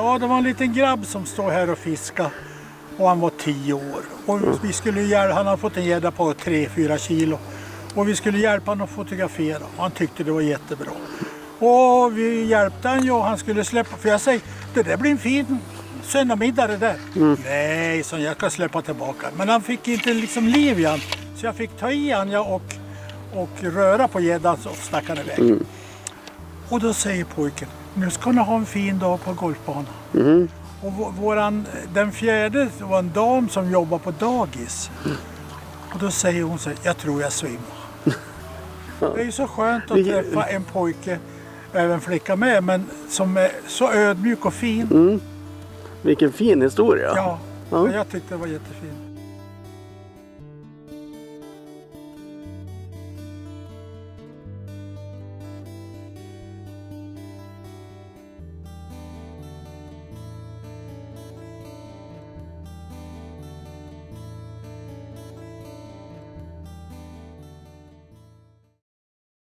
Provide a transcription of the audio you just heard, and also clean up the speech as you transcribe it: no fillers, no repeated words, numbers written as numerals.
Ja, det var en liten grabb som stod här och fiskade och han var 10 år. Och vi skulle han hade fått en gädda på 3-4 kilo. Och vi skulle hjälpa honom att fotografera och han tyckte det var jättebra. Och vi hjälpte han och han skulle släppa, för jag säger, det där blir en fin söndagmiddag det där. Nej, så jag ska släppa tillbaka. Men han fick inte liksom liv i han, så jag fick ta i han och röra på gäddan så stack han iväg. Och då säger pojken, nu ska ni ha en fin dag på golfbanan. Och den fjärde var en dam som jobbar på dagis. Och då säger hon så här, jag tror jag svimmar. Det är ju så skönt att träffa en pojke, även flicka med, men som är så ödmjuk och fin. Vilken fin historia. Ja, jag tyckte det var jättefint.